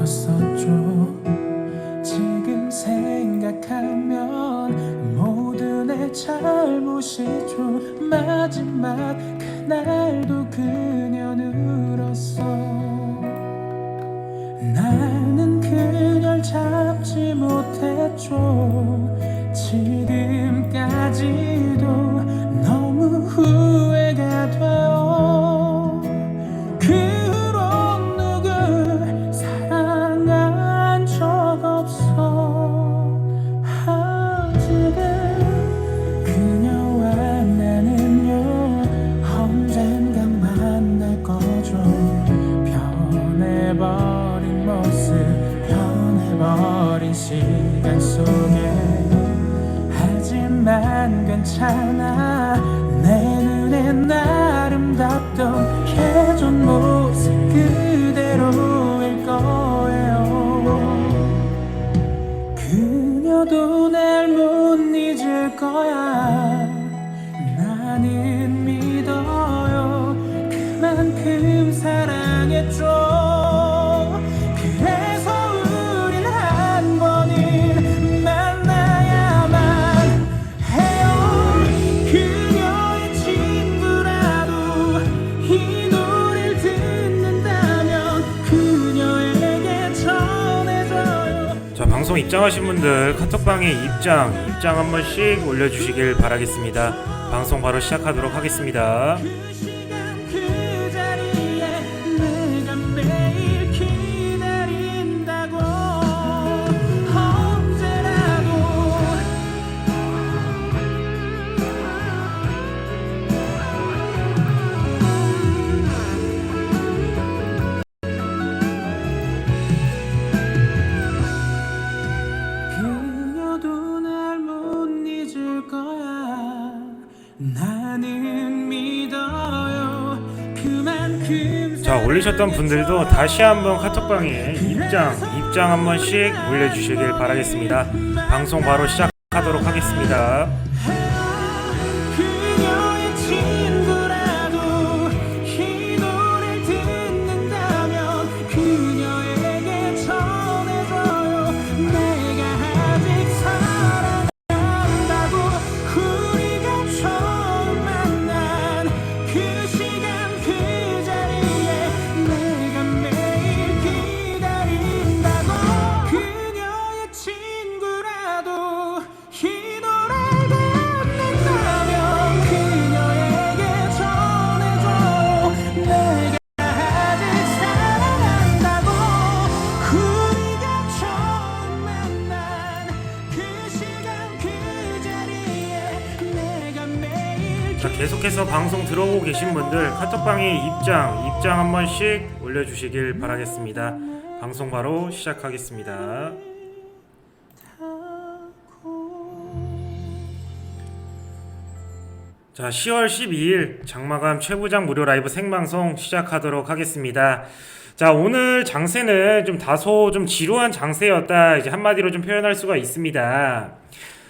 멈췄었죠. 지금 생각하면 모두 내 잘못이죠. 마지막 그날도 그녀는 울었어. 나는 그녀를 잡지 못했죠. 지금까지도 너무 후회가 돼요. 그 후로 누굴 사랑한 적 없어. 아직은 그녀와 나는요 언젠간 만날 거죠. 변해버린 모습, 변해버린 시간 속에 하지만 괜찮아. 내 눈엔 아름답던 예전 모습 그대로일 거예요. 그녀도 날 못 잊을 거야. 나는 믿어요. 그만큼 사랑했죠. 그래서 우린 한 번은 만나야만 해요. 그녀의 친구라도 이 노래를 듣는다면 그녀에게 전해줘요. 자, 방송 입장하신 분들 카톡방에 입장 한 번씩 올려주시길 바라겠습니다. 방송 바로 시작하도록 하겠습니다. 그 시간 그 자리에 내가 매일 기다린다고. 언제라도 그녀도 날 못 잊을 거야. 나는 믿어요. 그만큼 자, 올리셨던 분들도 다시 한번 카톡방에 입장 한 번씩 올려주시길 바라겠습니다. 방송 바로 시작하도록 하겠습니다. 그녀의 친구라도 이 노래를 듣는다면 그녀에게 전해줘요. 내가 아직 사랑한다고. 우리가 처음 만난 그 시간 그 자리에 내가 매일 기다린다고. 그녀의 친구라도 이 노래를 듣는다면 그녀에게 전해줘요. 내가 아직 사랑한다고. 우리가 처음 만난 그 시간 그 자리에 내가 매일 자, 계속해서 방송 들어오고 계신 분들 카톡방에 입장 한 번씩 올려주시길 바라겠습니다. 방송 바로 시작하겠습니다. 자, 10월 12일 장마감 최부장 무료 라이브 생방송 시작하도록 하겠습니다. 자, 오늘 장세는 좀 다소 좀 지루한 장세였다, 이제 한마디로 좀 표현할 수가 있습니다.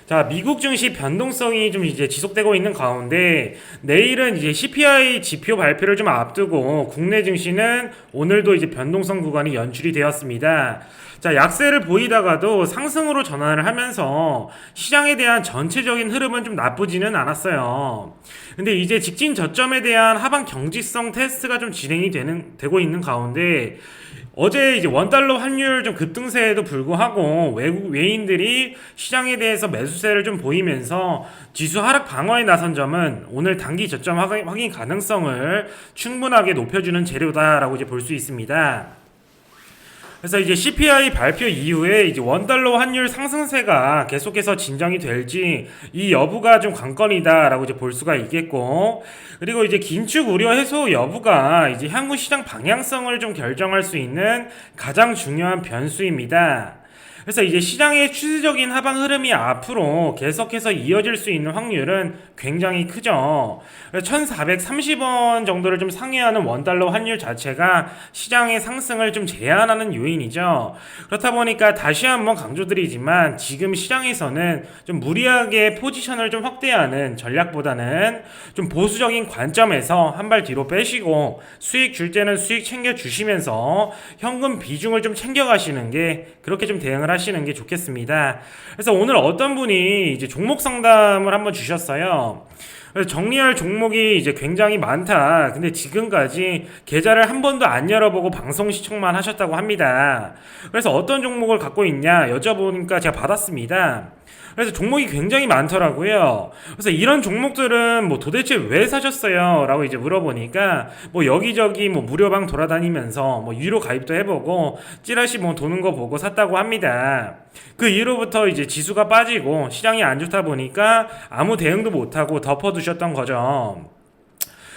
자, 미국 증시 변동성이 좀 이제 지속되고 있는 가운데 내일은 이제 CPI 지표 발표를 좀 앞두고 국내 증시는 오늘도 이제 변동성 구간이 연출이 되었습니다. 자, 약세를 보이다가도 상승으로 전환을 하면서 시장에 대한 전체적인 흐름은 좀 나쁘지는 않았어요. 근데 이제 직진 저점에 대한 하방 경직성 테스트가 좀 진행이 되고 있는 가운데 어제 이제 원달러 환율 좀 급등세에도 불구하고 외인들이 시장에 대해서 매수세를 좀 보이면서 지수 하락 방어에 나선 점은 오늘 단기 저점 확인 가능성을 충분하게 높여주는 재료다라고 이제 볼 수 있습니다. 그래서 이제 CPI 발표 이후에 이제 원달러 환율 상승세가 계속해서 진정이 될지 이 여부가 좀 관건이다라고 이제 볼 수가 있겠고, 그리고 이제 긴축 우려 해소 여부가 이제 향후 시장 방향성을 좀 결정할 수 있는 가장 중요한 변수입니다. 그래서 이제 시장의 추세적인 하방 흐름이 앞으로 계속해서 이어질 수 있는 확률은 굉장히 크죠. 1430원 정도를 좀 상회하는 원달러 환율 자체가 시장의 상승을 좀 제한하는 요인이죠. 그렇다 보니까 다시 한번 강조드리지만 지금 시장에서는 좀 무리하게 포지션을 좀 확대하는 전략보다는 좀 보수적인 관점에서 한 발 뒤로 빼시고 수익 줄 때는 수익 챙겨 주시면서 현금 비중을 좀 챙겨 가시는 게, 그렇게 좀 대응을 하시는 게 좋겠습니다. 그래서 오늘 어떤 분이 이제 종목 상담을 한번 주셨어요. 그래서 정리할 종목이 이제 굉장히 많다. 근데 지금까지 계좌를 한 번도 안 열어보고 방송 시청만 하셨다고 합니다. 그래서 어떤 종목을 갖고 있냐 여쭤보니까 제가 받았습니다. 그래서 종목이 굉장히 많더라고요. 그래서 이런 종목들은 뭐 도대체 왜 사셨어요? 라고 이제 물어보니까 뭐 여기저기 뭐 무료방 돌아다니면서 뭐 유료 가입도 해보고 찌라시 뭐 도는 거 보고 샀다고 합니다. 그 이후로부터 이제 지수가 빠지고 시장이 안 좋다 보니까 아무 대응도 못하고 덮어두셨던 거죠.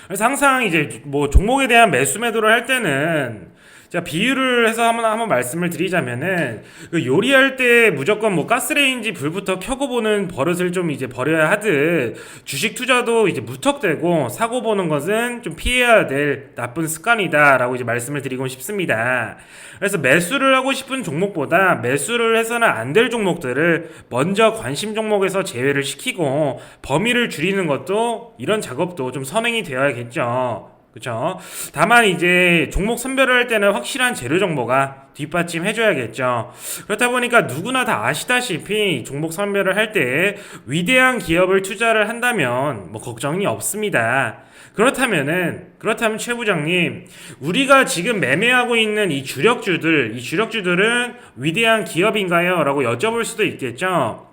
그래서 항상 이제 뭐 종목에 대한 매수 매도를 할 때는, 자, 비유를 해서 한번 말씀을 드리자면은, 그 요리할 때 무조건 뭐 가스레인지 불부터 켜고 보는 버릇을 좀 이제 버려야 하듯, 주식 투자도 이제 무턱대고 사고 보는 것은 좀 피해야 될 나쁜 습관이다라고 이제 말씀을 드리고 싶습니다. 그래서 매수를 하고 싶은 종목보다 매수를 해서는 안 될 종목들을 먼저 관심 종목에서 제외를 시키고 범위를 줄이는 것도, 이런 작업도 좀 선행이 되어야겠죠. 그렇죠. 다만 이제 종목 선별을 할 때는 확실한 재료 정보가 뒷받침해줘야겠죠. 그렇다 보니까 누구나 다 아시다시피 종목 선별을 할 때 위대한 기업을 투자를 한다면 뭐 걱정이 없습니다. 그렇다면 최 부장님, 우리가 지금 매매하고 있는 이 주력주들은 위대한 기업인가요? 라고 여쭤볼 수도 있겠죠.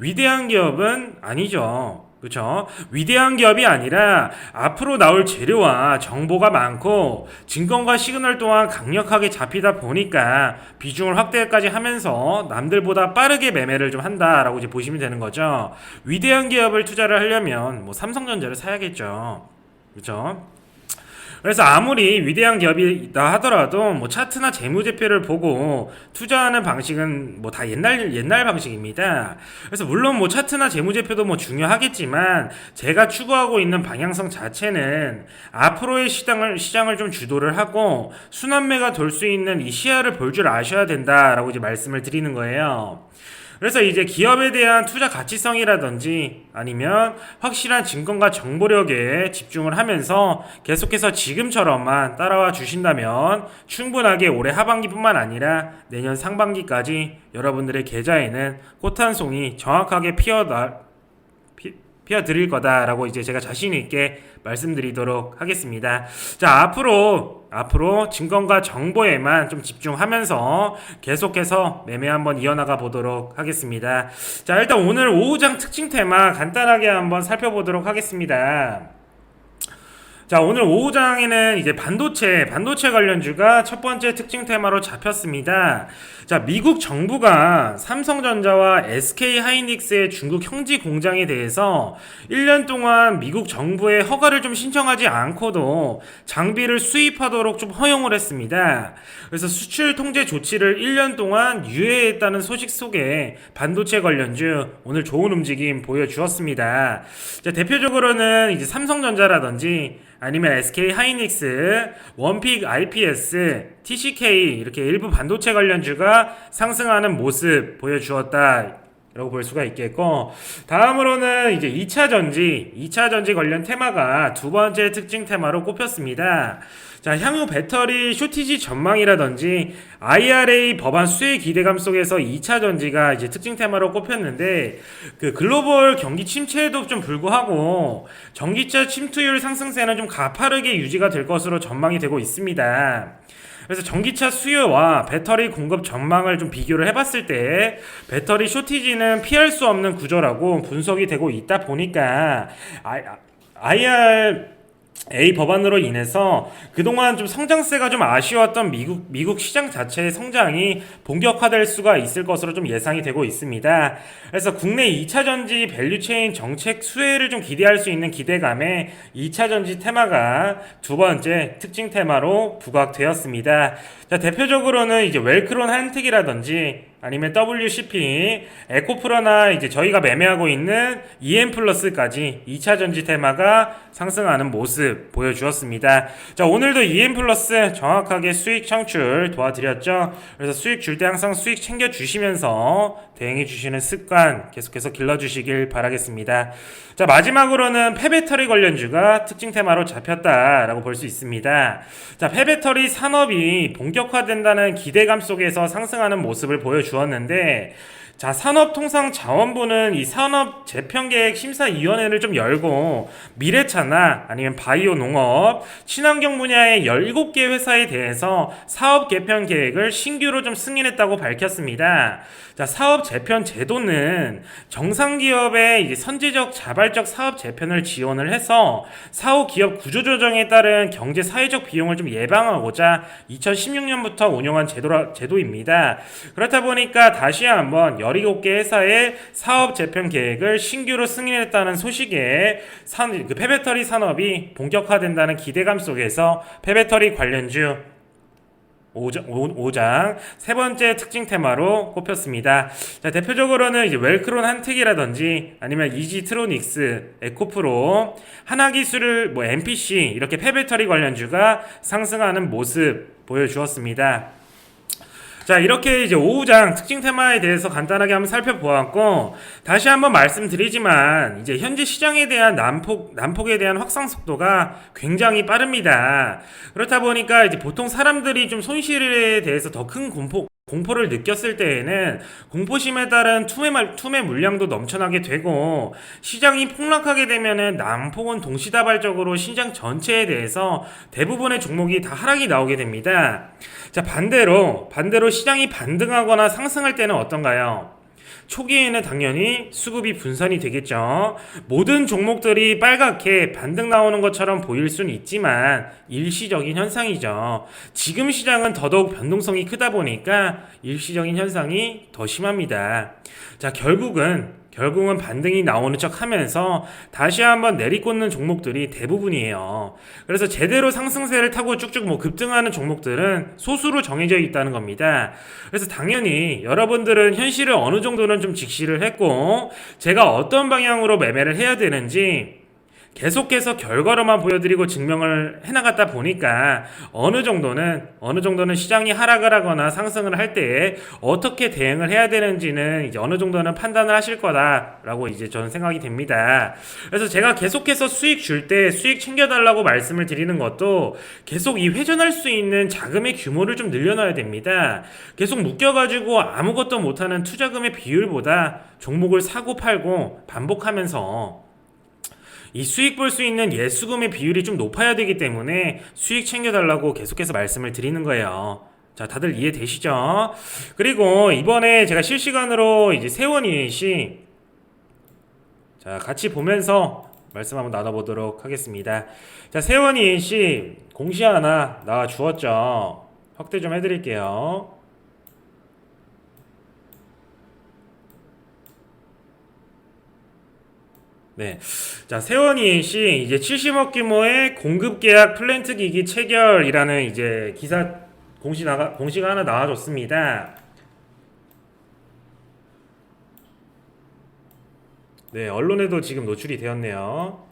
위대한 기업은 아니죠. 그렇죠? 위대한 기업이 아니라 앞으로 나올 재료와 정보가 많고 증권과 시그널 또한 강력하게 잡히다 보니까 비중을 확대까지 하면서 남들보다 빠르게 매매를 좀 한다라고 이제 보시면 되는 거죠. 위대한 기업을 투자를 하려면 뭐 삼성전자를 사야겠죠. 그렇죠? 그래서 아무리 위대한 기업이다 하더라도 뭐 차트나 재무제표를 보고 투자하는 방식은 뭐 다 옛날 방식입니다. 그래서 물론 뭐 차트나 재무제표도 뭐 중요하겠지만 제가 추구하고 있는 방향성 자체는 앞으로의 시장을 좀 주도를 하고 순환매가 돌 수 있는 이 시야를 볼 줄 아셔야 된다라고 이제 말씀을 드리는 거예요. 그래서 이제 기업에 대한 투자 가치성이라든지 아니면 확실한 증권과 정보력에 집중을 하면서 계속해서 지금처럼만 따라와 주신다면 충분하게 올해 하반기뿐만 아니라 내년 상반기까지 여러분들의 계좌에는 꽃 한 송이 정확하게 피어드릴 거다라고 이제 제가 자신 있게 말씀드리도록 하겠습니다. 자, 앞으로 증권과 정보에만 좀 집중하면서 계속해서 매매 한번 이어나가 보도록 하겠습니다. 자, 일단 오늘 오후장 특징 테마 간단하게 한번 살펴보도록 하겠습니다. 자, 오늘 오후장에는 이제 반도체 관련주가 첫 번째 특징 테마로 잡혔습니다. 자, 미국 정부가 삼성전자와 SK 하이닉스의 중국 형지 공장에 대해서 1년 동안 미국 정부의 허가를 좀 신청하지 않고도 장비를 수입하도록 좀 허용을 했습니다. 그래서 수출 통제 조치를 1년 동안 유예했다는 소식 속에 반도체 관련주 오늘 좋은 움직임 보여주었습니다. 자, 대표적으로는 이제 삼성전자라든지 아니면 SK 하이닉스, 원픽 IPS, TCK 이렇게 일부 반도체 관련주가 상승하는 모습 보여주었다 라고 볼 수가 있겠고, 다음으로는 이제 2차 전지 관련 테마가 두 번째 특징 테마로 꼽혔습니다. 자, 향후 배터리 쇼티지 전망이라든지 IRA 법안 수혜 기대감 속에서 2차 전지가 이제 특징 테마로 꼽혔는데, 그 글로벌 경기 침체에도 좀 불구하고 전기차 침투율 상승세는 좀 가파르게 유지가 될 것으로 전망이 되고 있습니다. 그래서 전기차 수요와 배터리 공급 전망을 좀 비교를 해봤을 때 배터리 쇼티지는 피할 수 없는 구조라고 분석이 되고 있다 보니까 IRA 법안으로 인해서 그동안 좀 성장세가 좀 아쉬웠던 미국 시장 자체의 성장이 본격화될 수가 있을 것으로 좀 예상이 되고 있습니다. 그래서 국내 2차 전지 밸류체인 정책 수혜를 좀 기대할 수 있는 기대감에 2차 전지 테마가 두 번째 특징 테마로 부각되었습니다. 자, 대표적으로는 이제 웰크론 한택이라든지 아니면 WCP, 에코프로나 이제 저희가 매매하고 있는 EM 플러스까지 2차 전지 테마가 상승하는 모습 보여주었습니다. 자, 오늘도 EM 플러스 정확하게 수익 창출 도와드렸죠. 그래서 수익 줄 때 항상 수익 챙겨 주시면서 대응해 주시는 습관 계속해서 길러주시길 바라겠습니다. 자, 마지막으로는 폐배터리 관련주가 특징 테마로 잡혔다라고 볼 수 있습니다. 자, 폐배터리 산업이 본격화된다는 기대감 속에서 상승하는 모습을 보여주었는데, 자, 산업통상자원부는 이 산업 재편계획 심사위원회를 좀 열고 미래차나 아니면 바이오 농업, 친환경 분야의 17개 회사에 대해서 사업 개편 계획을 신규로 좀 승인했다고 밝혔습니다. 자, 사업 재편 제도는 정상기업의 이제 선제적 자발적 사업 재편을 지원을 해서 사후 기업 구조조정에 따른 경제 사회적 비용을 좀 예방하고자 2016년부터 운영한 제도입니다. 그렇다 보니까 다시 한번 17개 회사의 사업 재편 계획을 신규로 승인했다는 소식에 그 폐배터리 산업이 본격화된다는 기대감 속에서 폐배터리 관련주 5장 세 번째 특징 테마로 꼽혔습니다. 자, 대표적으로는 이제 웰크론 한택이라든지 아니면 이지트로닉스, 에코프로, 하나기술, MPC 이렇게 폐배터리 관련주가 상승하는 모습 보여주었습니다. 자, 이렇게 이제 5장 특징 테마에 대해서 간단하게 한번 살펴보았고, 다시 한번 말씀드리지만, 이제 현재 시장에 대한 난폭에 대한 확산 속도가 굉장히 빠릅니다. 그렇다 보니까 이제 보통 사람들이 좀 손실에 대해서 더 큰 공포를 느꼈을 때에는 공포심에 따른 투매 물량도 넘쳐나게 되고, 시장이 폭락하게 되면은 난폭은 동시다발적으로 시장 전체에 대해서 대부분의 종목이 다 하락이 나오게 됩니다. 자, 반대로 시장이 반등하거나 상승할 때는 어떤가요? 초기에는 당연히 수급이 분산이 되겠죠. 모든 종목들이 빨갛게 반등 나오는 것처럼 보일 수는 있지만 일시적인 현상이죠. 지금 시장은 더더욱 변동성이 크다 보니까 일시적인 현상이 더 심합니다. 자, 결국은 반등이 나오는 척 하면서 다시 한번 내리꽂는 종목들이 대부분이에요. 그래서 제대로 상승세를 타고 쭉쭉 급등하는 종목들은 소수로 정해져 있다는 겁니다. 그래서 당연히 여러분들은 현실을 어느 정도는 좀 직시를 했고, 제가 어떤 방향으로 매매를 해야 되는지 계속해서 결과로만 보여드리고 증명을 해나갔다 보니까 어느 정도는 시장이 하락을 하거나 상승을 할 때에 어떻게 대응을 해야 되는지는 이제 어느 정도는 판단을 하실 거다라고 이제 저는 생각이 됩니다. 그래서 제가 계속해서 수익 줄 때 수익 챙겨달라고 말씀을 드리는 것도 계속 이 회전할 수 있는 자금의 규모를 좀 늘려놔야 됩니다. 계속 묶여가지고 아무것도 못하는 투자금의 비율보다 종목을 사고 팔고 반복하면서 이 수익 볼 수 있는 예수금의 비율이 좀 높아야 되기 때문에 수익 챙겨달라고 계속해서 말씀을 드리는 거예요. 자, 다들 이해되시죠? 그리고 이번에 제가 실시간으로 이제 세원이시 자, 같이 보면서 말씀 한번 나눠보도록 하겠습니다. 자, 세원이시 공시 하나 나와 주었죠. 확대 좀 해드릴게요. 네. 자, 세원이시 이제 70억 규모의 공급 계약 플랜트 기기 체결이라는 이제 기사 공시가 하나 나와줬습니다. 네, 언론에도 지금 노출이 되었네요.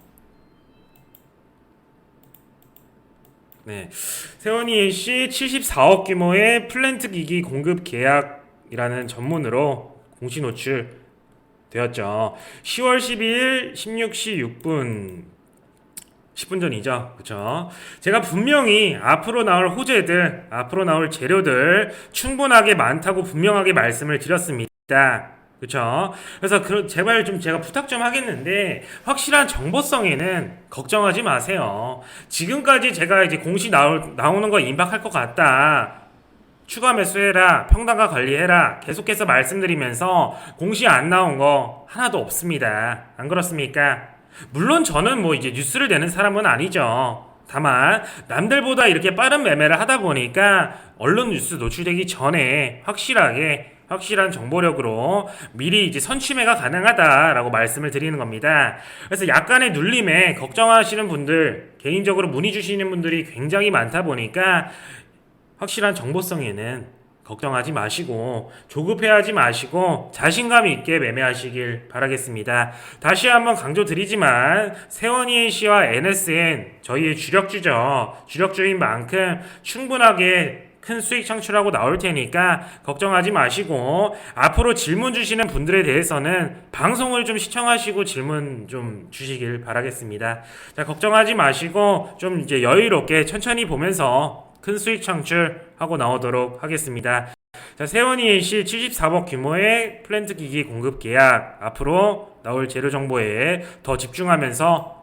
네. 세원이시 74억 규모의 플랜트 기기 공급 계약이라는 전문으로 공시 노출 되었죠. 10월 12일 16시 6분 10분 전이죠. 그쵸? 제가 분명히 앞으로 나올 호재들, 앞으로 나올 재료들 충분하게 많다고 분명하게 말씀을 드렸습니다. 그쵸? 그래서 제발 좀 제가 부탁 좀 하겠는데, 확실한 정보성에는 걱정하지 마세요. 지금까지 제가 이제 공시 나오는 거 임박할 것 같다, 추가 매수해라, 평단가 관리해라 계속해서 말씀드리면서 공시 안 나온 거 하나도 없습니다. 안 그렇습니까? 물론 저는 이제 뉴스를 내는 사람은 아니죠. 다만 남들보다 이렇게 빠른 매매를 하다 보니까 언론 뉴스 노출되기 전에 확실한 정보력으로 미리 이제 선취매가 가능하다라고 말씀을 드리는 겁니다. 그래서 약간의 눌림에 걱정하시는 분들, 개인적으로 문의 주시는 분들이 굉장히 많다 보니까 확실한 정보성에는 걱정하지 마시고 조급해하지 마시고 자신감 있게 매매하시길 바라겠습니다. 다시 한번 강조드리지만 세원ENC와 NSN 저희의 주력주죠. 주력주인 만큼 충분하게 큰 수익 창출하고 나올 테니까 걱정하지 마시고 앞으로 질문 주시는 분들에 대해서는 방송을 좀 시청하시고 질문 좀 주시길 바라겠습니다. 자, 걱정하지 마시고 좀 이제 여유롭게 천천히 보면서 큰 수익 창출하고 나오도록 하겠습니다. 자, 세원ENC 74억 규모의 플랜트 기기 공급 계약, 앞으로 나올 재료 정보에 더 집중하면서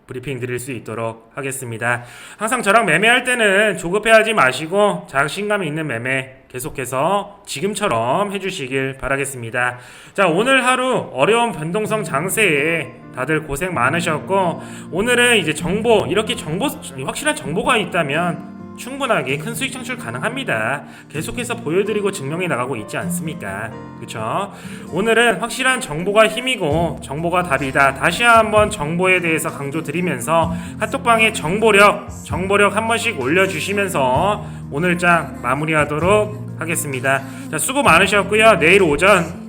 브리핑 드릴 수 있도록 하겠습니다. 항상 저랑 매매할 때는 조급해하지 마시고 자신감 있는 매매 계속해서 지금처럼 해주시길 바라겠습니다. 자, 오늘 하루 어려운 변동성 장세에 다들 고생 많으셨고, 오늘은 이제 정보, 이렇게 확실한 정보가 있다면 충분하게 큰 수익 창출 가능합니다. 계속해서 보여드리고 증명해 나가고 있지 않습니까? 그쵸? 오늘은 확실한 정보가 힘이고 정보가 답이다. 다시 한번 정보에 대해서 강조드리면서 카톡방에 정보력 한 번씩 올려주시면서 오늘 장 마무리하도록 하겠습니다. 자, 수고 많으셨고요. 내일 오전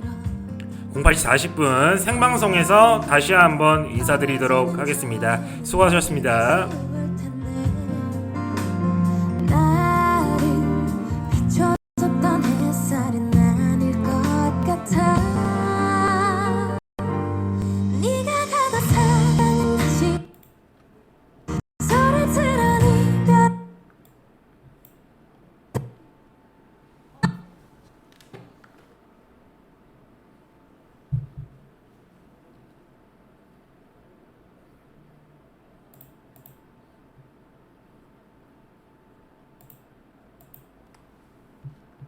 08시 40분 생방송에서 다시 한번 인사드리도록 하겠습니다. 수고하셨습니다.